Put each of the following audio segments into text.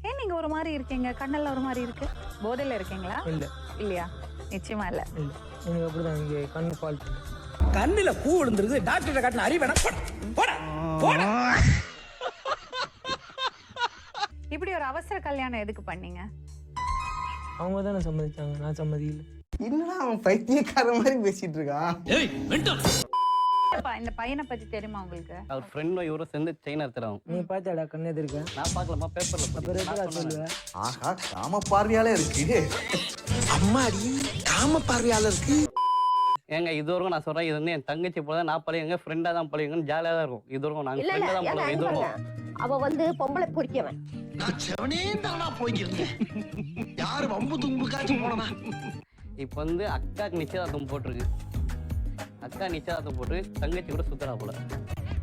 ஏன் நீங்க ஒரு மாதிரி இருக்கீங்க? கண்ணெல்லாம் ஒரு மாதிரி இருக்கு. போதையில இருக்கீங்களா? இல்ல இல்லையா? நிச்சயமா இல்ல. இல்ல எனக்கு அப்படிதான் இங்க கண்ணு ஃபால்ட். கண்ணுல பூ விழுந்துருது, டாக்டர் காட்டின அறிவேனா போடா போடா. இப்படி ஒரு அவசர கல்யாணம் எதுக்கு பண்ணீங்க? அவங்க தானே சம்மதிச்சாங்க, நான் சம்மதியில்லை. என்னடா அவன் பைத்தியக்கார மாதிரி பேசிட்டு இருக்கான். இந்த பையனை பத்தி தெரியுமா உங்களுக்கு? அவர் ஃப்ரெண்டும் இவரும் சேர்ந்து செயின் அறுத்துறாங்க. நீ பார்த்தாடா கண்ணு எதிர்க்க? நான் பார்க்கலாமா? பேப்பர்ல அப்புறம் எப்படா சொல்லுவேன்? ஆஹா காம பார்வையால இருக்கு. அம்மாடி காம பார்வையால இருக்கு. ஏங்க இதுவரைக்கும் நான் சொல்றேன், இது வந்து என் தங்கச்சி போல நான் பழையங்க ஃப்ரெண்டா தான் பழையங்கன்னு ஜாலியா தான் இருக்கும். இதுவரைக்கும் நாங்க ஃப்ரெண்டா தான் பழகும். இதுவரைக்கும் அவ வந்து பொம்பளை பொறிக்கவன். நான் செவனே தானா போய்க்கிறேன். யாரு வம்பு தும்புக்காச்சும் போனா. இப்போ வந்து அக்காக்கு நிச்சயதார்த்தம் போட்டிருக்கு. அக்கா நிச்சயதார்த்தம் போட்டு தங்கச்சி கூட சுத்தரா போல.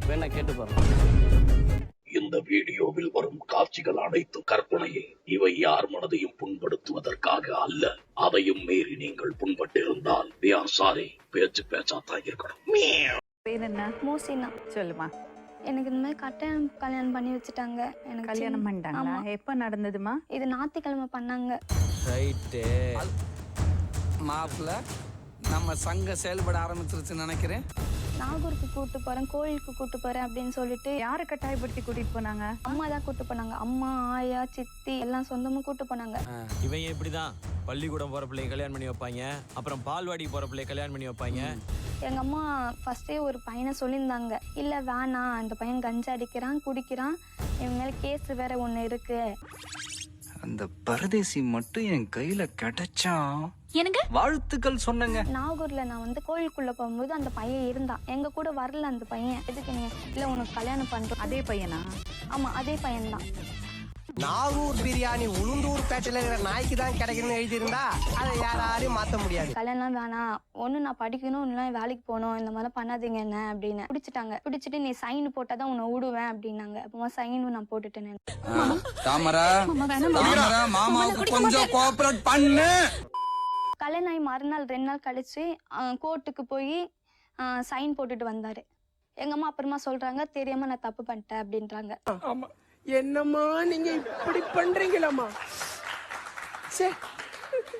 வேணா கேட்டு பாருங்க. இந்த வீடியோவில் வரும் காட்சிகள் அனைத்து கற்பனையே. இவை யார் மனதையும் புண்படுத்துவதற்காக அல்ல. அதையும் மீறி நீங்கள் புண்பட்டிருந்தால் சாரி, பேச்சு பேச்சாத்தான் இருக்கணும். பேர் என்ன? மோசினா. சொல்லுமா. எனக்கு இந்த மாதிரி கல்யாணம் பண்ணி வச்சுட்டாங்க. எனக்கு கல்யாணம் பண்ணிட்டாங்களா? எப்ப நடந்ததுமா? இது ஞாயிற்றுக்கிழமை பண்ணாங்க. ரைட்டு மாப்பிள்ள, நம்ம சங்கம் செயல்பட ஆரம்பிச்சிருச்சுன்னு நினைக்கிறேன். நாகூருக்கு கூட்டு போறேன், கோயிலுக்கு கூட்டு போறேன் அப்படின்னு சொல்லிட்டு யாரு கட்டாயப்படுத்தி கூட்டிட்டு போனாங்க? அம்மா தான் கூட்டு போனாங்க. அம்மா, ஆயா, சித்தி எல்லாம் சொந்தமும் கூட்டு போனாங்க. இவங்க இப்படிதான் பள்ளிக்கூடம் போற பிள்ளைங்க கல்யாணம் பண்ணி வைப்பாங்க, அப்புறம் பால்வாடி போற பிள்ளைங்க கல்யாணம் பண்ணி வைப்பாங்க. எங்க அம்மா ஃபர்ஸ்டே ஒரு பையனை சொல்லியிருந்தாங்க, இல்ல வேணாம், அந்த பையன் கஞ்சா அடிக்கிறான், குடிக்கிறான், இவன் மேல கேஸ் வேற ஒண்ணு இருக்கு. அந்த பரதேசி மட்டும் என் கையில கிடைச்சா எனக்கு வாழ்த்துக்கள் சொன்னங்க. நாகூர்ல நான் வந்து கோயிலுக்குள்ள போகும்போது அந்த பையன் இருந்தான். எங்க கூட வரல அந்த பையன். எதுக்கு நீங்க இல்ல உனக்கு கல்யாணம் பண்றோம். அதே பையனா? ஆமா அதே பையன் தான். நாகூர் பிரியாணி உளுந்தூர் பேட்டையில இருக்கிற நாய்க்கு தான் கிடைக்கணும்னு எழுதியிருந்தா அதை யாராலையும் மாத்த முடியாது. கல்யாணம் வேணாம், ஒண்ணு நான் படிக்கணும், இல்லைன்னா வேலைக்கு போகணும், இந்த மாதிரி பண்ணாதீங்க என்ன அப்படின்னு பிடிச்சிட்டாங்க. பிடிச்சிட்டு நீ சைன் போட்டாதான் உன்னை விடுவேன் அப்படின்னாங்க. அப்போ சைனும் நான் போட்டுட்டேன். தாமரா மாமாவுக்கு கொஞ்சம் கோஆபரேட் பண்ணு. கல்யாணம் ஆகி மறுநாள் 2 நாள் கழிச்சு கோர்ட்டுக்கு போய் சைன் போட்டுட்டு வந்தாரு. எங்க அம்மா அப்புறமா சொல்றாங்க, தெரியாம நான் தப்பு பண்ணிட்டேன் அப்படின்றாங்க. ஆமா என்னம்மா நீங்க இப்படி பண்றீங்களாமா?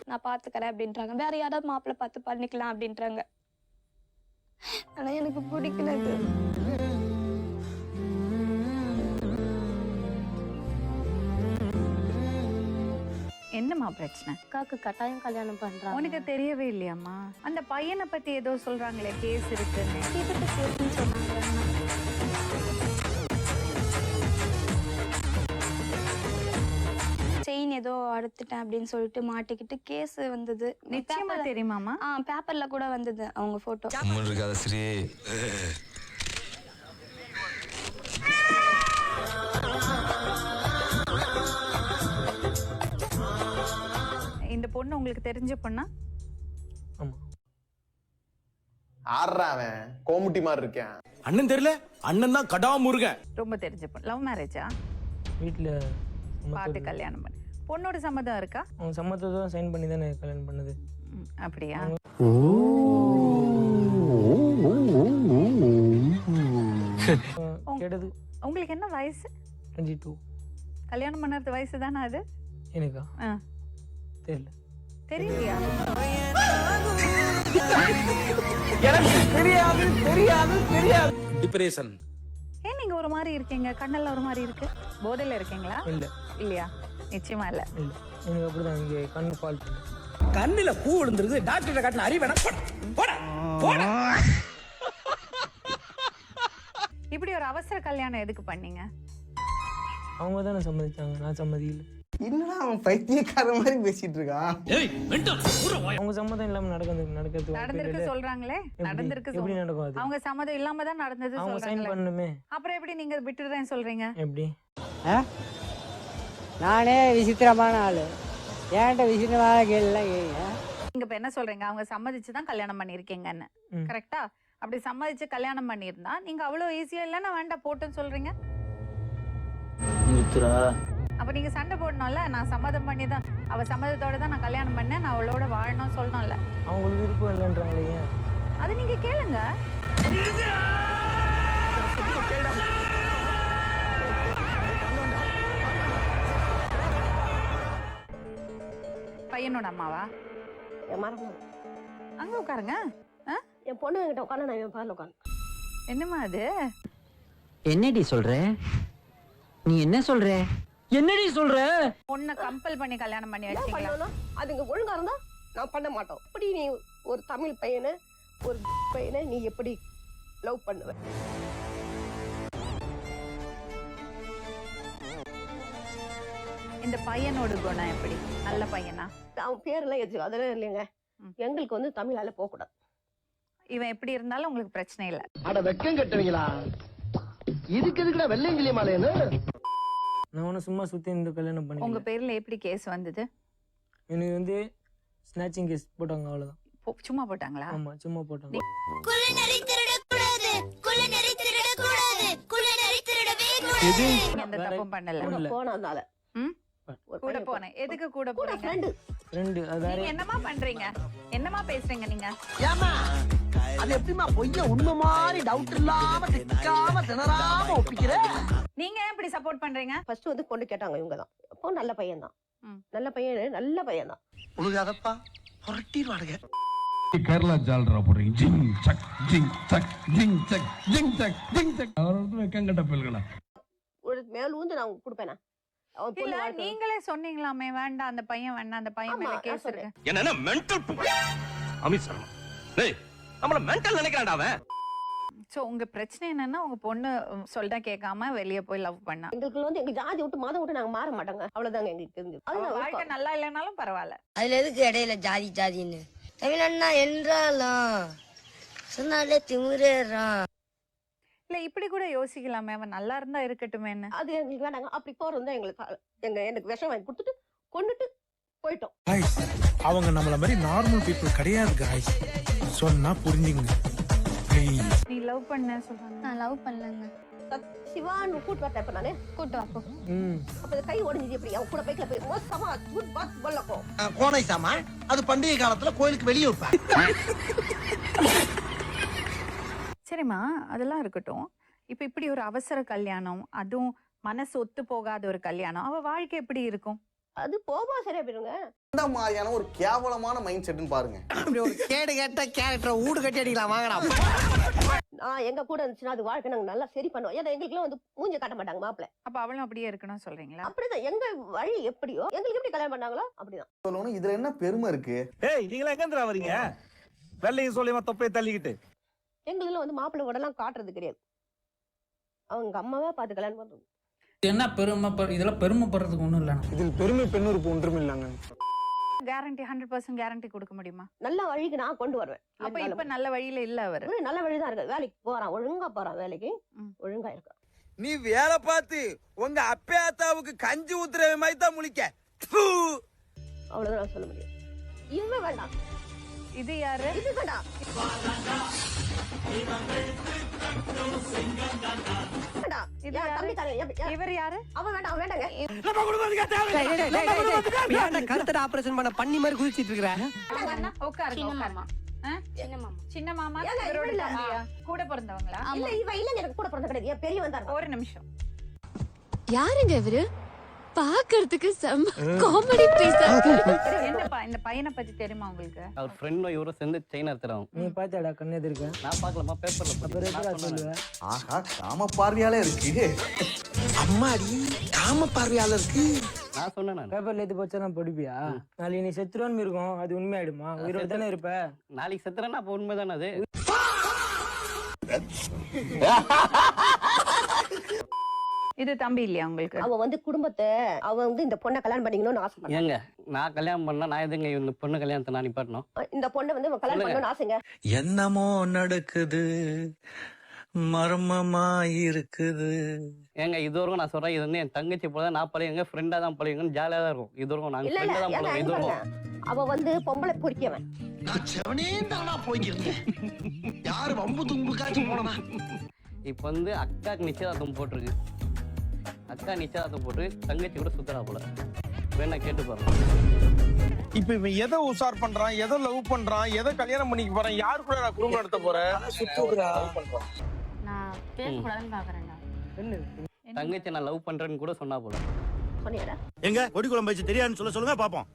நான் பாத்துக்கிறேன் அப்படின்றாங்க. வேற யாராவது மாப்பிள்ளை பார்த்து பண்ணிக்கலாம் அப்படின்றாங்க. ஆனா எனக்கு பிடிக்கல இது. என்னம்மா பிரச்சனை? அக்காக்கு கட்டாயம் கல்யாணம் பண்றாங்க. உனக்கு தெரியவே இல்லையாம்மா? அந்த பையனை பத்தி ஏதோ சொல்றாங்களே, கேஸ் இருக்குன்னு. தீபத்து கேஸ்ன்னு சொன்னாங்க. செயின் ஏதோ அறுத்துட்டேன் அப்படின்னு சொல்லிட்டு மாட்டிக்கிட்டு கேஸ் வந்தது. நிச்சயமா தெரியுமாமா? பேப்பர்ல கூட வந்தது அவங்க போட்டோ. ஸ்ரீ இந்த பொண்ணு உங்களுக்கு தெரிஞ்ச பொண்ணா? ஆமா. ஆடுறாவன் கோமுட்டி மாதிரி இருக்கேன். அண்ணன் தெரியல, அண்ணன் தான் கடா முருகன். ரொம்ப தெரிஞ்ச பொண்ணு. லவ் மேரேஜா? வீட்டில் பார்த்து கல்யாணம் பண்ணி. பொண்ணோட சம்மதம் இருக்கா? அவங்க சம்மதத்தை தான் சைன் பண்ணி தானே கல்யாணம் பண்ணது. அப்படியா? கேட்டது. உங்களுக்கு என்ன வயசு? 22. கல்யாணம் பண்ணறது வயசு தானே அது? எனக்கா? தெரியல. தெரியலையா? தெரியாது. டிப்ரஷன். ஏன் நீங்க ஒரு மாதிரி இருக்கீங்க? கண்ணெல்லாம் ஒரு மாதிரி இருக்கு. போதையில இருக்கீங்களா? இல்ல இல்லையா? நிச்சயமா இல்ல. இல்ல எனக்கு அப்படிதான் இங்க கண்ணு ஃபால்ட். கண்ணுல பூ விழுந்துருது, டாக்டர் காட்டின அறிவேனா போடா போடா. இப்படி ஒரு அவசர கல்யாணம் எதுக்கு பண்ணீங்க? அவங்க தானே சம்மதிச்சாங்க, நான் சம்மதியில்லை. என்னடா அவன் பைத்தியக்கார மாதிரி பேசிட்டு இருக்கான். அவங்க சம்மதம் இல்லாம நடக்கிறது நடந்திருக்கு சொல்றாங்களே. நடந்திருக்கு. எப்படி நடக்கும் அது? அவங்க சம்மதம் இல்லாம தான் நடந்தது அவங்க சைன் சொல்றாங்களே. பண்ணணுமே. அப்புறம் எப்படி நீங்க விட்டுறேன்னு சொல்றீங்க? எப்படி? நானே விசித்திரமான ஆளு, ஏன்ட்ட விசித்திரமான கேள்லாம் கேளுங்க. நீங்க இப்ப என்ன சொல்றீங்க? அவங்க சம்மதிச்சு தான் கல்யாணம் பண்ணிருக்கீங்கன்னு, கரெக்டா? அப்படி சம்மதிச்சு கல்யாணம் பண்ணியிருந்தா நீங்க அவ்வளவு ஈஸியா இல்லைன்னா வேண்டாம் போட்டுன்னு சொல்றீங்க. அப்ப நீங்க சண்டை போடணும்ல. நான் சம்மதம் பண்ணி தான், அவ சம்மதத்தோட தான் நான் கல்யாணம் பண்ணேன், நான் அவளோட வாழணும் சொல்லணும்ல. அவங்களுக்கு விருப்பம் இல்லைன்றாங்களே. அது நீங்க கேளுங்க. பையனோட அம்மாவா? என் மரம் அங்க உட்காருங்க. என் பொண்ணு என்கிட்ட உட்காந்து நான் என் பால் உட்காந்து. என்னம்மா அது? என்னடி சொல்ற? நீ என்ன சொல்ற? என்னடி சொல்ற? பொண்ணை கம்பல் பண்ணி கல்யாணம் பண்ணி என்ன வச்சீங்களா? பண்ணணும்? அதுங்க ஒழுங்கா இருந்தா நான் பண்ண மாட்டோம். இப்படி நீ ஒரு தமிழ் பையனை ஒரு பையனை நீ எப்படி லவ் பண்ணுவ? இந்த பையனோட குணம் எப்படி? நல்ல பையனா? அவன் பேரெல்லாம் எது அதெல்லாம் இல்லைங்க. எங்களுக்கு வந்து தமிழால போக கூடாது. இவன் எப்படி இருந்தாலும் உங்களுக்கு பிரச்சனை இல்ல. அட வெக்கம் கட்டுவீங்களா? இதுக்கு எதுக்குடா வெள்ளையங்கிலி மாலைன்னு? நான் ஒன்றும் சும்மா சுற்றி இருந்து கல்யாணம் உங்க பண்ணி பேர்ல எப்படி கேஸ் வந்தது? எனக்கு வந்து ஸ்நாச்சிங் கேஸ் போட்டாங்க, அவ்வளோதான். சும்மா போட்டாங்களா? ஆமாம், சும்மா போட்டாங்க. நீங்க எந்த தப்பும் பண்ணல. இல்ல. போனதால கூட போனேன். எதுக்கு கூட போறீங்க? ஃப்ரெண்டு அது வேற. நீங்க என்னமா பண்றீங்க? என்னமா பேசுறீங்க நீங்க? ஏமா அது எப்படிமா பொய்ய உண்மை மாதிரி டவுட் இல்லாம திக்காம திணறாம ஒப்பிக்கிற? நீங்க ஏன் இப்படி சப்போர்ட் பண்றீங்க? ஃபர்ஸ்ட் வந்து பொண்ணு கேட்டாங்க இவங்க தான். அப்போ நல்ல பையன் தான். நல்ல பையன் தான். உழுகாதப்பா புரட்டிடுவானுங்க. கேரளா ஜால்ரா போறீங்க. ஜிங் சக் ஜிங் சக் ஜிங் சக் ஜிங் சக் ஜிங் சக். அவருக்கு வெக்கங்கட்ட பிள்ளைகளா. ஒரு மேலூந்து நான் கொடுப்பேனா? அவன் பொண்ணு இல்ல வாழ்க்கை நீங்களே சொன்னீங்களாமே வேண்டாம் அந்த பையன் வேண்டாம் அந்த பையன் மேல ஆமா, கேஸ் நான் இருக்கு. என்ன மென்டல் அமித் சர்மா. டேய் நம்மள மென்டல் நினைக்கறான்டா அவன். சோ உங்க பிரச்சனை என்னன்னா உங்க பொண்ணு சொல்றத கேட்காம வெளிய போய் லவ் பண்ணா. எங்களுக்கு வந்து எங்க ஜாதி விட்டு மதம் விட்டு நாங்க மாற மாட்டோங்க. அவ்வளவுதாங்க எங்களுக்கு தெரிஞ்சது. அவ வாழ்க்கை நல்லா இல்லைனாலும் பரவாயில்ல. அதுல எதுக்கு இடையில ஜாதி ஜாதின்னு? தமிழண்ணா என்றாலும் சொன்னாலே திமுறேறான். இல்ல இப்படி கூட யோசிக்கலாமே அவன் நல்லா இருந்தா இருக்கட்டுமேன்னு. அது எங்களுக்கு வேண்டாங்க. அப்படி போறதா எங்களுக்கு எனக்கு விஷம் வாங்கி கொடுத்துட்டு கொண்டுட்டு போயிட்டோம். அவங்க நம்மள மாதிரி நார்மல் பீப்புள் கிடையாது गाइस. சொன்னா புரிஞ்சுங்க. நீ லவ் பண்ண சொல்றாங்க. நான் லவ் பண்ணலங்க. சிவான்னு கூட்டு வரட்ட இப்ப நானே கூட்டு வாப்போ. அப்ப கை ஒடிஞ்சு எப்படி அவன் கூட பைக்ல போய் மோசமா குட் பாத் பல்லக்கோ. கோனை சாமா அது பண்டிகை காலத்துல கோயிலுக்கு வெளியே வைப்பேன். சரிம்மா அதெல்லாம் இருக்கட்டும். இப்ப இப்படி ஒரு அவசர கல்யாணம், அதுவும் மனசு ஒத்து போகாத ஒரு கல்யாணம், அவ வாழ்க்கை எப்படி இருக்கும்? அது போவா சரியா போயிருங்க. இந்த மாதிரியான ஒரு கேவலமான மைண்ட் செட்னு பாருங்க. அப்படி ஒரு கேடு கேட்ட கேரக்டரை ஊடு கட்டி அடிக்கலாம் வாங்கடா. நான் எங்க கூட இருந்துச்சுன்னா அது வாழ்க்கை நாங்க நல்லா சரி பண்ணுவோம். ஏன்னா எங்களுக்குலாம் வந்து மூஞ்ச காட்ட மாட்டாங்க மாப்பிள்ளை. அப்ப அவளும் அப்படியே இருக்கணும் சொல்றீங்களா? அப்படிதான் எங்க வழி எப்படியோ எங்களுக்கு எப்படி கல்யாணம் பண்ணாங்களோ அப்படிதான் சொல்லணும். இதுல என்ன பெருமை இருக்கு? ஏய் நீங்களா எங்கந்திரா வரீங்க? வெள்ளையும் சொல்லிமா தொப்பையை தள்ளிக்கிட்டு. எங்களுக்குலாம் வந்து மாப்பிள்ளை உடலாம் காட்டுறது கிடையாது. அவங்க அம்மாவா பார்த்து கல்யாணம் பண்றது. என்ன பெருமை? இதெல்லாம் பெருமைப்படுறதுக்கு ஒண்ணும் இல்ல. இதில் பெருமை பெண்ணூருக்கு ஒன்றும் இல்லைங்க. கேரண்டி 100% கேரண்டி கொடுக்க முடியுமா? நல்ல வழிக்கு நான் கொண்டு வருவேன். அப்ப இப்ப நல்ல வழியில இல்ல அவரு. நல்ல வழிதான் இருக்கு. வேலைக்கு போறான், ஒழுங்கா போறான் வேலைக்கு, ஒழுங்கா இருக்கான். நீ வேலை பார்த்து உங்க அப்பேத்தாவுக்கு கஞ்சி ஊத்துற மாதிரி தான் முழிக்க. அவ்வளவுதான் நான் சொல்ல முடியும். இவன் வேண்டாம். இது யாரு? இது வேண்டாம். இவர் யாரு? அவன் வேண்டாம், அவன் வேண்டாங்க. கருத்தட ஆபரேஷன் பண்ண பண்ணி மாதிரி குதிச்சிட்டு இருக்கிற. உட்காருங்க உட்காருமா. சின்ன மாமா இவரோட தம்பியா? கூட பிறந்தவங்களா? இல்ல இவ இல்ல எனக்கு கூட பிறந்த கிடையாது. பெரியவன் தான். ஒரு நிமிஷம். யாருங்க இவரு? பாக்குறதுக்கு செம்ம காமெடி பீஸா இருக்கு. என்னப்பா இந்த பையனை பத்தி தெரியுமா உங்களுக்கு? அவர் ஃப்ரெண்டும் இவரும் சேர்ந்து செயின் எடுத்துறாங்க. நீ பார்த்தாடா கண்ணு எதிர்க்க? நான் பார்க்கலாமா பேப்பர்ல? அப்புறம் எப்படா சொல்லுவேன்? ஆஹா காம பார்வையாலே இருக்கு. அம்மாடி காம பார்வையால இருக்கு. நான் சொன்னேன். நான் பேப்பர்ல எது போச்சா நான் படிப்பியா? நாளைக்கு நீ செத்துருவான்னு இருக்கும், அது உண்மையாயிடுமா? உயிரோட தானே இருப்ப. நாளைக்கு செத்துறேன்னா அப்ப உண்மைதானே அது? இது தம்பி இல்லையா உங்களுக்கு? அவ வந்து குடும்பத்தை அவ வந்து இந்த பொண்ணை கல்யாணம் பண்ணிக்கணும்னு ஆசைப்படுறாங்க. ஏங்க நான் கல்யாணம் பண்ணா நான் எதுங்க இந்த பொண்ணு கல்யாணத்தை நான் நிப்பாட்டணும்? இந்த பொண்ணை வந்து கல்யாணம் பண்ணணும்னு ஆசைங்க. என்னமோ நடக்குது, மர்மமா இருக்குது. ஏங்க இதுவரைக்கும் நான் சொல்றேன், இது வந்து என் தங்கச்சி போல நான் பழையங்க ஃப்ரெண்டா தான் பழையங்கன்னு ஜாலியா தான் இருக்கும். இதுவரைக்கும் நாங்க இல்ல ஃப்ரெண்டா தான் இல்ல பழைய இதுவரைக்கும். அவ வந்து பொம்பளை பொறிக்கவன். நான் செவனே தானா போய்க்கிறேன். யாரு வம்பு தும்புக்காச்சும் போனா. இப்ப வந்து அக்காக்கு நிச்சயதார்த்தம் போட்டிருக்கு. அக்கா நிச்சயதார்த்தம் போட்டு தங்கச்சி கூட சுத்தரா போல. வேணா கேட்டு பாருங்க. இப்ப இவன் எதை உசார் பண்றான், எதை லவ் பண்றான், எதை கல்யாணம் பண்ணிக்க போறான், யாரு கூட நான் குடும்பம் நடத்த போறேன்? நான் பேசக்கூடாதுன்னு பாக்குறேன். தங்கச்சி நான் லவ் பண்றேன்னு கூட சொன்னா போல. சொன்னியாடா? எங்க கொடி குழம்பு வச்சு தெரியாதுன்னு சொல்லுங்க பாப்போம்.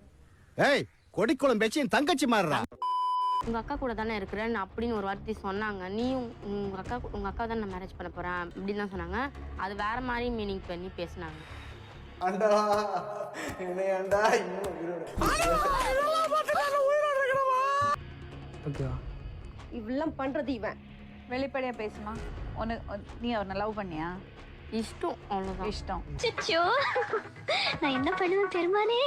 ஏய் கொடிக்குளம் பேச்சு என் தங்கச்சி மாறுறா. உங்க அக்கா கூட தானே இருக்கிறேன் அப்படின்னு ஒரு வார்த்தை சொன்னாங்க. நீயும் உங்க அக்கா தான் நான் மேரேஜ் பண்ண போறேன் அப்படின்னு தான் சொன்னாங்க. அது வேற மாதிரி மீனிங் பண்ணி பேசினாங்க. இவெல்லாம் பண்றது இவன். வெளிப்படையா பேசுமா. நீ அவனை லவ் பண்ணியா? இஷ்டம், அவ்வளவுதான். இஷ்டம். சிச்சோ, நான் என்ன பண்ணுவேன் பெருமானே,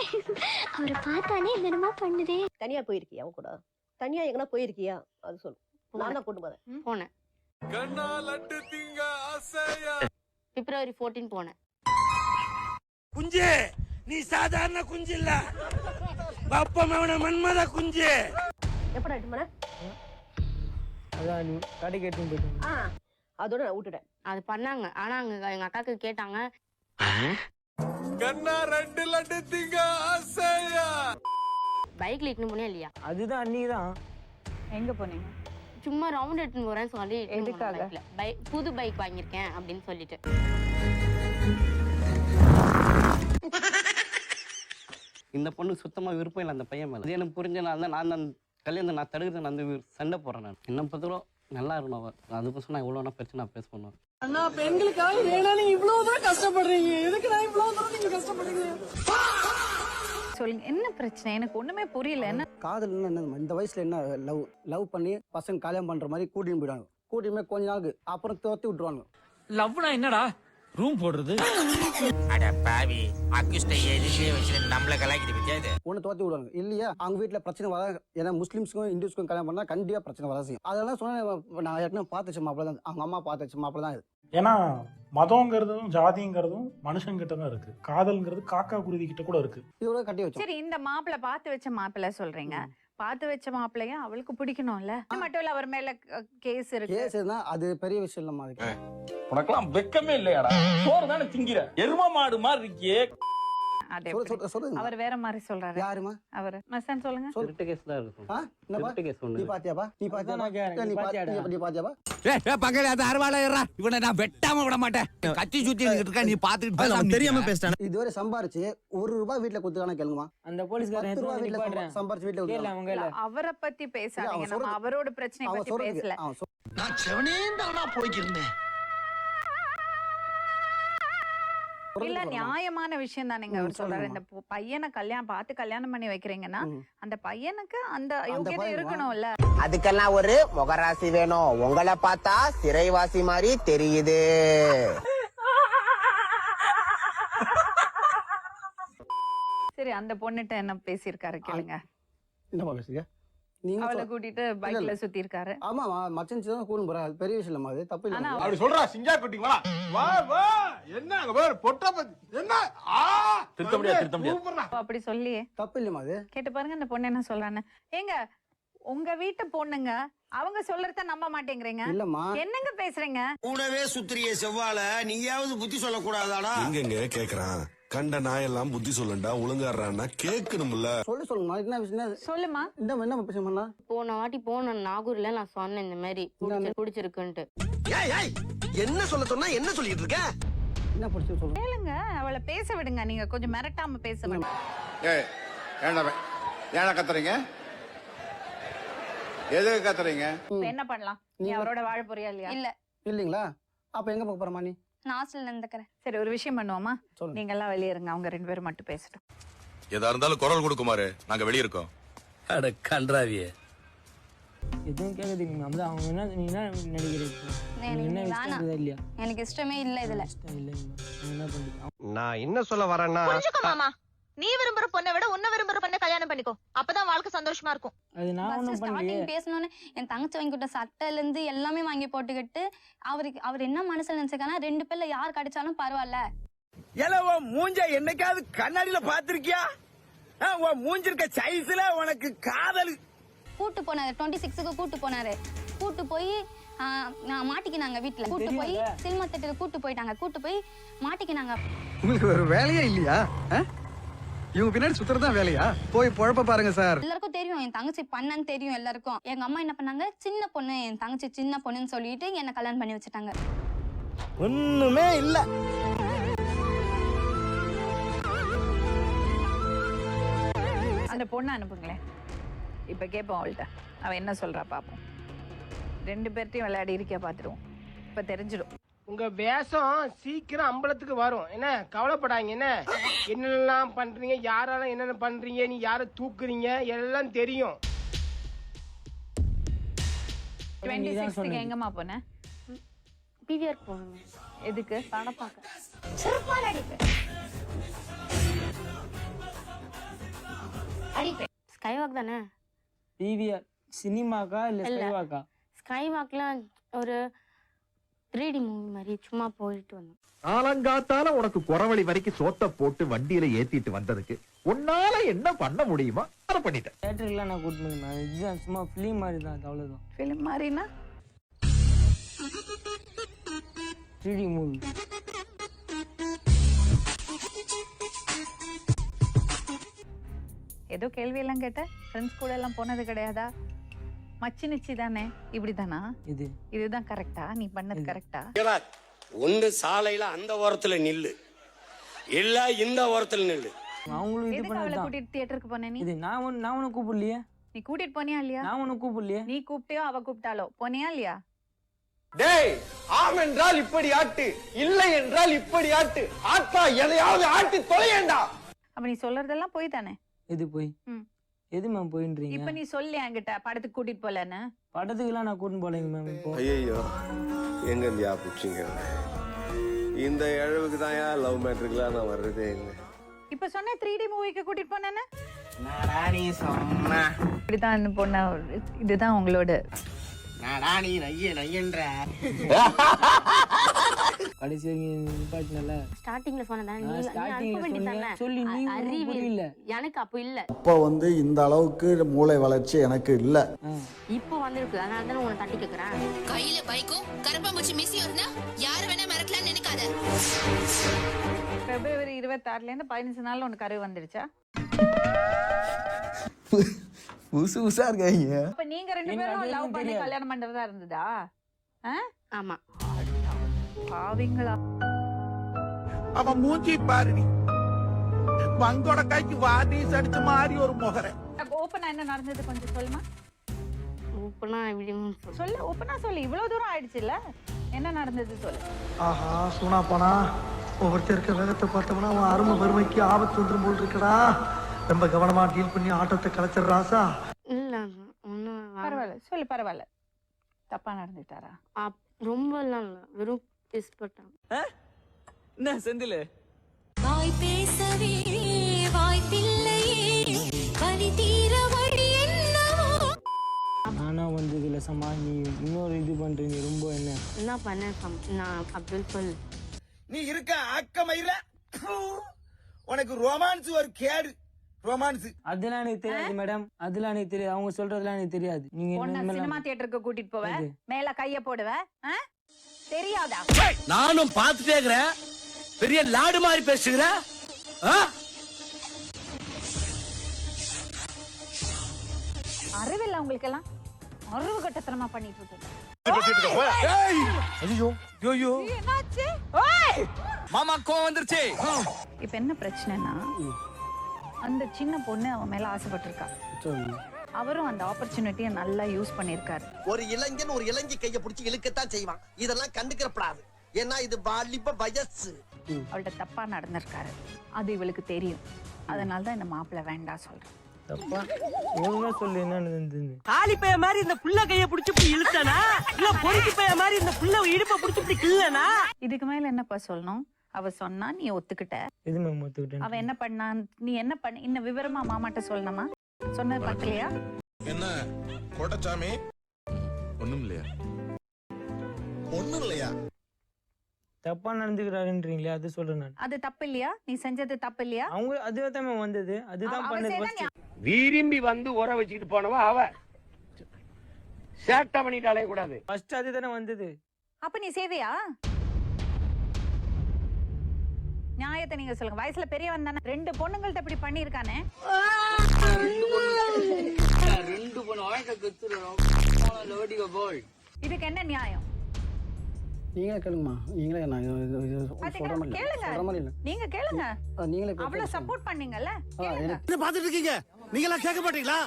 அவரை பார்த்தானே என்னமா பண்ணுதே. தனியா போயிருக்கியா அவன் கூட? தனியா எங்கனா போயிருக்கியா? அது சொல்லு. நான் தான் கொண்டு போறேன். போனேன். பிப்ரவரி 14 போனேன். குஞ்சு, நீ சாதாரண குஞ்சு இல்ல, அப்பமவன மன்மத குஞ்சு. எப்படா எட்டு மணி? அதான் கடை கேட்டு போயிட்டு அதோட நான் விட்டுட்டேன். அது பண்ணாங்க. ஆனா எங்க அக்காக்கு கேட்டாங்க, பைக்ல இட்டுன்னு போனே இல்லையா? அதுதான் அன்னைக்குதான். எங்க போனீங்க? சும்மா ரவுண்ட் எடுத்துன்னு போறேன்னு சொல்லி. எதுக்காக? புது பைக் வாங்கியிருக்கேன் அப்படின்னு சொல்லிட்டு. இந்த பொண்ணு சுத்தமா விருப்பம் இல்லை அந்த பையன் மேல. எனக்கு புரிஞ்சனால தான் நான் அந்த கல்யாணத்தை நான் தடுக்கிறது அந்த சண்டை போறேன். நான் என்ன பொறுத்தவரை நல்லா இருக்கணும் அவர். அதுக்கோசம் நான் எவ்வளோ பிரச்சனை நான் பேச பண்ணுவேன். அண்ணா, பெண்களுக்காக ஏன்னா நீங்க இவ்வளவு தூரம் கஷ்டப்படுறீங்க. எதுக்கு நான் இவ்வளவு தூரம் நீங்க கஷ்டப்படுறீங்க? சொல்லுங்க, என்ன பிரச்சனை? எனக்கு ஒண்ணுமே புரியல. என்ன காதல் என்ன? இந்த வயசுல என்ன லவ் பண்ணி பசங்க கல்யாணம் பண்ற மாதிரி கூட்டின்னு போயிடுவாங்க. கூட்டியுமே கொஞ்ச நாளுக்கு அப்புறம் தோத்தி விட்டுருவாங்க. லவ்னா என்னடா? ரூம் போடுறது. அட பாவி, அக்குஸ்டை எதிரிலே வச்சு நம்மள கலாய்க்கிது பத்தியா இது. ஒன்னு தோத்தி விடுவாங்க. இல்லையா அவங்க வீட்டுல பிரச்சனை வர. ஏன்னா முஸ்லிம்ஸ்க்கும் இந்துஸ்க்கும் கல்யாணம் பண்ணா கண்டிப்பா பிரச்சனை வர செய்யும். அதெல்லாம் சொன்ன நான் ஏற்கனவே பார்த்துச்ச மாப்பிள்ள தான். அவங்க அம்மா பார்த்துச்ச மாப்பிள்ள தான் இது. ஏன்னா மதங்கிறதும் ஜாதிங்கிறதும் மனுஷங்கிட்ட தான் இருக்கு. காதல்ங்கிறது காக்கா குருவி கிட்ட கூட இருக்கு. இவ்வளவு கட்டி வச்சோம். சரி, இந்த மாப்பிள்ளை பார்த்து வச்ச மாப்பிள்ளை சொல்றீங்க. பார்த்து வச்ச மாப்பிள்ளைய அவளுக்கு பிடிக்கணும்ல. அது மட்டும் இல்ல, அவர் மேல கேஸ் இருக்கு. கேஸ்னா அது பெரிய விஷயம் இல்லம்மா. அதுக்கு உனக்கெல்லாம் வெக்கமே இல்லையாடா? சோறு தானே திங்கிற, எரும மாடு மாதிரி இருக்கியே. அவர் வேற மாதிரி சொல்றாரு. யாருமா அவர்? மச்சான் சொல்லுங்க. திருட்டு கேஸ் தான் இருக்கும். திருட்டு கேஸ் ஒண்ணு. நீ பாத்தியாபா? நீ பாத்தியாபா? பக்கத்துல அது அறுவாளை ஏறா. இவனை நான் வெட்டாம விட மாட்டேன். கத்தி சுத்தி இருக்கா, நீ பாத்துக்கிட்டு தெரியாம பேசிட்டானே. இதுவரை சம்பாரிச்சு ₹1 வீட்டுல குத்துக்கான கேளுமா. அந்த போலீஸ்காரன் சம்பாரிச்சு வீட்டுல அவரை பத்தி பேசாதீங்க. நம்ம அவரோட பிரச்சனை பத்தி பேசல. நான் செவனேந்தானா போய்க்கிருந்தேன். இல்ல, நியாயமான விஷயம் தான் நீங்க அவர் சொல்றாரு. இந்த பையனை கல்யாணம் பண்ணி வைக்கிறீங்கன்னா அந்த பையனுக்கு அந்த யோகியதை இருக்கணும்ல. அதுக்கெல்லாம் ஒரு முகராசி வேணும். உங்களை பார்த்தா சிறைவாசி மாதிரி தெரியுது. சரி, அந்த பொண்ணுட்ட என்ன பேசியிருக்காரு கேளுங்க. என்னமா பேசுங்க? அவளை கூட்டிட்டு பைக்ல சுத்தி இருக்காரு. ஆமா, மச்சன் தான் கூடும் போற. அது பெரிய விஷயம் இல்லமா. அது தப்பு இல்ல. அப்படி சொல்றா சிங்கா குட்டி. வா வா வா. என்ன அங்க பாரு பொட்ட என்ன திருத்த முடியாது. அப்படி சொல்லி தப்பு இல்லமா. அது கேட்டு பாருங்க அந்த பொண்ணு என்ன சொல்றான்னு. ஏங்க, உங்க வீட்டு பொண்ணுங்க அவங்க சொல்றத நம்ப மாட்டேங்கிறீங்க. இல்லம்மா, என்னங்க பேசுறீங்க? கூடவே சுத்திரிய செவ்வால நீயாவது புத்தி சொல்ல கூடாதாடா? எங்க கேக்குறான். கண்ட நாயெல்லாம் புத்தி சொல்லண்டா, ஒழுங்காடுறான்னா கேட்கணும்ல. சொல்லுமா. என்ன விஷயம் சொல்லுமா. என்ன விஷயம் பண்ணா? போன வாட்டி போன நாகூர்ல நான் சொன்னேன் இந்த மாதிரி பிடிச்சிருக்குன்ட்டு. என்ன சொல்ல சொன்னா என்ன சொல்லிட்டு இருக்க? என்ன பிடிச்சி சொல்லுங்க. கேளுங்க, அவளை பேச விடுங்க. நீங்க கொஞ்சம் மிரட்டாம பேச விடுங்க. ஏன்னா கத்துறீங்க? எதுக்கு கத்துறீங்க? என்ன பண்ணலாம்? நீ அவரோட வாழ போறியா இல்லையா? இல்ல. இல்லீங்களா? அப்ப எங்க போக போறமா? நீ நான் ஹாஸ்டல்ல இருந்துக்கிறேன். சரி, ஒரு விஷயம் பண்ணுவோமா? நீங்க எல்லாம் வெளியே இருங்க. அவங்க 2 பேரும் மட்டும் பேசட்டும். எதா இருந்தாலும் குரல் கொடுக்குமாறு, நாங்க வெளிய இருக்கோம். அட கன்றாவியே. எதுவும் கேக்குறீங்க. அவங்க என்ன நீ என்ன நினைக்கிறீங்க? இல்லையா? எனக்கு இஷ்டமே இல்ல இதுல. என்ன பண்ணுங்க? நான் என்ன சொல்ல வரேன்னா, மாமா, நீ விரும்புற பொண்ணை விட உன்ன விரும்புற பொண்ணை கல்யாணம் பண்ணிக்கோ. அப்பதான் வாழ்க்கை சந்தோஷமா இருக்கும். அது நான் ஒண்ணும் பண்ணலையே. ஸ்டார்டிங் பேசணும்னு என் தங்கச்சி வாங்கி கொடுத்த சட்டையில இருந்து எல்லாமே வாங்கி போட்டுக்கிட்டு அவர் என்ன மனசுல நினைச்சிருக்கானா, 2 பேர்ல யார் கிடைச்சாலும் பரவாயில்ல. எலவோ மூஞ்ச என்னைக்காவது கண்ணாடியில பாத்திருக்கியா? உன் மூஞ்சிருக்க சைஸ்ல உனக்கு காதல். கூட்டு போனாரு 26க்கு கூட்டு போனாரு. கூட்டு போய் மாட்டிக்கினாங்க வீட்டுல. கூட்டு போய் சினிமா தியேட்டருக்கு கூட்டு போயிட்டாங்க. கூட்டு போய் மாட்டிக்கினாங்க. உங்களுக்கு ஒரு வேலையே இல்லையா? இவங்க பின்னாடி சுத்துறதா வேலையா? போய் பொழப்ப பாருங்க சார். எல்லாருக்கும் தெரியும் என் தங்கச்சி பண்ணன்னு தெரியும் எல்லாருக்கும். எங்க அம்மா என்ன பண்ணாங்க, சின்ன பொண்ணு என் தங்கச்சி சின்ன பொண்ணுன்னு சொல்லிட்டு என்ன கல்யாணம் பண்ணி வச்சுட்டாங்க. ஒண்ணுமே இல்ல. அந்த பொண்ணை அனுப்புங்களேன். இப்ப கேட்போம் அவள்கிட்ட, அவ என்ன சொல்றா பாப்போம். 2 பேர்ட்டையும் விளையாடி இருக்கியா பாத்துருவோம். இப்ப தெரிஞ்சிடும். உங்க வேஷம் சீக்கிரம் அம்பலத்துக்கு வரும். என்ன கவலைப்படாங்க. என்ன என்னெல்லாம் பண்றீங்க, யாரெல்லாம் என்னென்ன பண்றீங்க, நீ யாரை தூக்குறீங்க எல்லாம் தெரியும். 26க்கு எங்கம்மா போன? பிவிஆர் போகணும். எதுக்கு? படம் பார்க்க. ஸ்கைவாக் தானே? பிவிஆர் சினிமாக்கா இல்ல இல்ல. ஸ்கைவாக்கா? ஸ்கைவாக்ல ஒரு 3D மூவி மாதிரி சும்மா போயிட்டு வந்தோம். ஆலங்காத்தால உனக்கு குறவழி வரைக்கும் சோத்த போட்டு வண்டியில ஏத்திட்டு வந்ததுக்கு உன்னால என்ன பண்ண முடியுமா அதை பண்ணிட்டேன். தியேட்டர்லாம் நான் கூட்டு போனேன். இதுதான் சும்மா ஃபிலிம் மாதிரி தான், அது அவ்வளவுதான். ஃபிலிம் மாதிரினா 3D மூவி. ஏதோ கேள்வி எல்லாம் கேட்ட. ஃப்ரெண்ட்ஸ் கூட எல்லாம் போனது கிடையாதா? மச்சி நிச்சி தானே? இப்படிதானா? இதுதான் கரெக்டா? நீ பண்ணது கரெக்டா? ஒன்று சாலையில அந்த ஓரத்துல நில்லு, இல்ல இந்த ஓரத்துல நில்லு. அவங்களும் இது எதுக்கு அவளை பண்ணதான். கூட்டிட்டு தியேட்டருக்கு போன நீ? இது நான் உன்னை கூப்பிடலையே. நீ கூட்டிட்டு போனியா இல்லையா? நான் உன்னை கூப்பிடலையே. நீ கூப்பிட்டியோ அவ கூப்பிட்டாலோ போனியா இல்லையா? டேய், ஆம் என்றால் இப்படி ஆட்டு, இல்லை என்றால் இப்படி ஆட்டு. ஆட்டா எதையாவது ஆட்டி தொலையேண்டா. அப்ப நீ சொல்றதெல்லாம் போய் தானே? எது போய்? எது மேம் போயின்றீங்க? இப்ப நீ சொல்லி என்கிட்ட படத்துக்கு கூட்டிட்டு போலன்னு. படத்துக்குலாம் நான் கூட்டிட்டு போலங்க மேம். இப்போ ஐயோ எங்க இந்தியா புடிச்சிங்க. இந்த இழவுக்கு தான் லவ் மேட்ருக்குலாம் நான் வர்றதே இல்லை. இப்ப சொன்ன 3D மூவிக்கு கூட்டிட்டு போனேன்னு நாடானி சொன்னா இப்படிதான் பொண்ண. இதுதான் உங்களோட நாடானி நையன்ற கடைசி நிப்பாட்டினல. ஸ்டார்டிங்ல சொன்னதான் நீ ஸ்டார்டிங்ல அனுப்ப வேண்டியதானே? சொல்லி நீ அறிவு இல்ல. எனக்கு அப்போ இல்ல. அப்போ வந்து இந்த அளவுக்கு மூளை வளர்ச்சி எனக்கு இல்ல. இப்போ வந்திருக்கு, அதனால தான் உன்னை தட்டி கேக்குறேன். கையில பைக்கும் கரப்பாம்பூச்சி மிஸ்ஸியும் இருந்தா யாரு வேணா மிரட்டலாம்னு நினைக்காத. பிப்ரவரி 26ல இருந்து 15 நாள்ல உனக்கு கரு வந்துருச்சா? புதுசு புதுசா இருக்காங்க. அப்ப நீங்க 2 பேரும் லவ் பண்ணி கல்யாணம் பண்றதா இருந்ததா? ஆமா. பாவிங்களா. அவன் மூஞ்சி பாருடி, வங்கோட கைக்கு வாதீஸ் அடிச்ச மாதிரி ஒரு முகரை. ஓப்பனா என்ன நடந்தது கொஞ்சம் சொல்லுமா? ஓப்பனா எப்படி சொல்லு, ஓப்பனா சொல்லு. இவ்வளவு தூரம் ஆயிடுச்சு இல்ல, என்ன நடந்தது சொல்லு. ஆஹா சூனா போனா ஒவ்வொருத்தர் இருக்க வேகத்தை பார்த்தோம்னா அவன் அருமை வறுமைக்கு ஆபத்து வந்துடும் போல் இருக்கடா. ரொம்ப கவனமா டீல் பண்ணி ஆட்டத்தை கலைச்சிடுறாசா. இல்ல ஒன்னும் பரவாயில்ல சொல்லு. பரவாயில்ல. தப்பா நடந்துட்டாரா? ரொம்ப எல்லாம் இல்ல, வெறும் கிஸ் பண்ணாங்க. என்ன செந்தில்? வாய் பேசவே வாய்ப்பில்லையே, வலி தீர வழி என்னவோ. நானா வந்து இதுல சமா நீ இன்னொரு இது பண்றீங்க. ரொம்ப என்ன பண்ண நான் அப்துல் சொல். நீ இருக்க அக்கமயில உனக்கு ரொமான்ஸ் ஒரு கேடு. ரொமான்ஸ் அதெல்லாம் எனக்கு தெரியாது மேடம். அதெல்லாம் எனக்கு தெரியாது. அவங்க சொல்றதெல்லாம் எனக்கு தெரியாது. நீங்க சினிமா தியேட்டருக்கு கூட்டிட்டு போவ, மேல கைய போடுவ, தெரியாதா? நானும் பார்த்துட்டே இருக்கிறேன். பெரிய லாடு மாதிரி பேசுகிற. அறிவில்லை உங்களுக்கு எல்லாம். அறிவு கட்டத்தனமா பண்ணிட்டு இருக்கீங்க. என்னாச்சு? மாமா கோவம் வந்துருச்சு. இப்ப என்ன பிரச்சனைனா, அந்த சின்ன பொண்ணு அவன் மேல ஆசைப்பட்டிருக்கா. அவரும் அந்த ஆப்பர்ச்சுனிட்டியை நல்லா யூஸ் பண்ணிருக்காரு. ஒரு இளைஞன் ஒரு இளைஞி கைய பிடிச்சி இழுக்கத்தான் செய்வான். இதெல்லாம் கண்டுக்கிறப்படாது. ஏன்னா இது வாலிப வயசு. அவள்கிட்ட தப்பா நடந்திருக்காரு, அது இவளுக்கு தெரியும். அதனாலதான் இந்த மாப்பிள்ளை வேண்டாம் சொல்றேன். தப்பா ஒழுங்கா சொல்லு என்ன நடந்தது. காலி பைய மாதிரி இந்த புள்ள கைய பிடிச்சி இப்படி இழுத்தானா, இல்ல பொறுக்கி பைய மாதிரி இந்த புள்ள இடுப்ப பிடிச்சி இப்படி கிள்ளனா? இதுக்கு மேல என்னப்பா சொல்லணும்? அவ சொன்னா நீ ஒத்துக்கிட்ட. இது மேம் ஒத்துக்கிட்டேன். அவ என்ன பண்ணா, நீ என்ன பண்ண, இன்னும் விவரமா மாமாட்ட சொல்லணுமா? சொன்னது பக்கலையா? என்ன கோட்டச்சாமி? ஒண்ணும் இல்லையா? ஒண்ணும் இல்லையா? தப்பா நடந்துக்கிறாருன்றீங்களே, அது சொல்றேன் நான். அது தப்பு இல்லையா? நீ செஞ்சது தப்பு இல்லையா? அவங்க அதுதான் மேம் வந்தது, அதுதான் பண்ணது. விரும்பி வந்து உர வச்சுக்கிட்டு போனவா அவ சேட்டை பண்ணிட்டாலே கூடாது. ஃபர்ஸ்ட் அதுதானே வந்தது. அப்ப நீ சேவையா? நியாயத்தை நீங்க சொல்லுங்க. வயசுல பெரியவன் தானே. 2 பொண்ணுங்கள்ட்ட இப்படி பண்ணிருக்கானே. 2 பொண்ணு வாய்க்க குத்துறோம். இதுக்கு என்ன நியாயம்? நீங்களே கேளுங்கம்மா. நீங்களே நான் சொல்ற மாதிரி கேளுங்க. சொல்ற மாதிரி இல்ல. நீங்க கேளுங்க. நீங்களே அவ்வளவு சப்போர்ட் பண்ணீங்கல்ல. என்ன பாத்துட்டு இருக்கீங்க? நீங்க எல்லாம் கேட்க மாட்டீங்களா?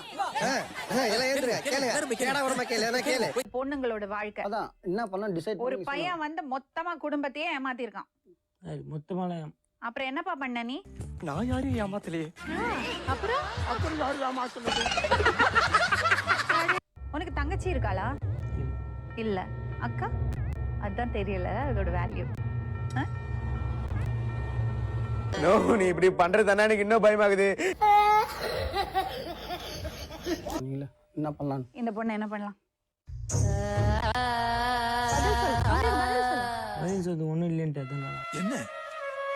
பொண்ணுங்களோட வாழ்க்கை அதான் என்ன பண்ண டிசைட் ஒரு பையன் வந்து மொத்தமா குடும்பத்தையே ஏமாத்திருக்கான். மொத்தமான அப்புறம் என்னப்பா பண்ண நீ? நான் யாரையும் ஏமாத்தலையே. அப்புறம் யாரும் ஏமாத்தலையே. உனக்கு தங்கச்சி இருக்காளா? இல்ல. அக்கா? அதான் தெரியல அதோட வேல்யூ. நோ, நீ இப்படி பண்றதுனா எனக்கு இன்னும் பயமாகுது. என்ன பண்ணலாம்? இந்த பொண்ணு என்ன பண்ணலாம்? பதில் சொல்றது ஒண்ணும் இல்லைன்ட்டு அதான். என்ன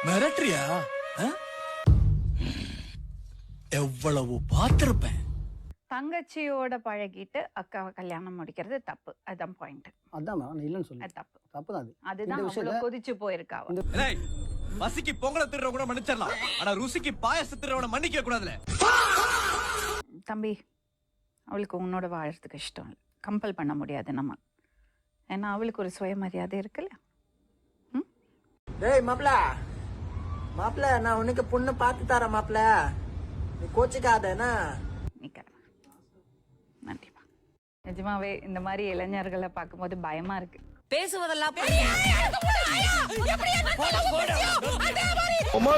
மிரட்டுறியா? எவ்வளவு பார்த்திருப்பேன். தங்கச்சியோட பழகிட்டு அக்காவை கல்யாணம் முடிக்கிறது தப்பு. அதான் பாயிண்ட். அதான் நான் இல்லைன்னு சொல்லுவேன். அது தப்பு. தப்பு தான் அது. அதுதான் இந்த அவ்வளவு விஷயத்துல கொதிச்சு போயிருக்காவ. டேய், பசிக்கு பொங்கலை திடுற கூட மன்னிச்சிடலாம், ஆனா ருசிக்கு பாயசம் திடுறவன மன்னிக்க கூடாதுல. தம்பி, அவளுக்கு உன்னோட வாழறதுக்கு இஷ்டம் இல்லை, கம்பல் பண்ண முடியாது நம்ம. ஏன்னா அவளுக்கு ஒரு சுயமரியாதை இருக்குல்ல. டேய் மாப்ள, மாப்ள நான் உனக்கு பொண்ணு பார்த்து தரேன் மாப்ள, நீ கோச்சிக்காதேனா? நன்றிப்பா. நிஜமாவே இந்த மாதிரி இளைஞர்களை பார்க்கும்போது பயமா இருக்கு. பேசுவதெல்லாம் அம்மா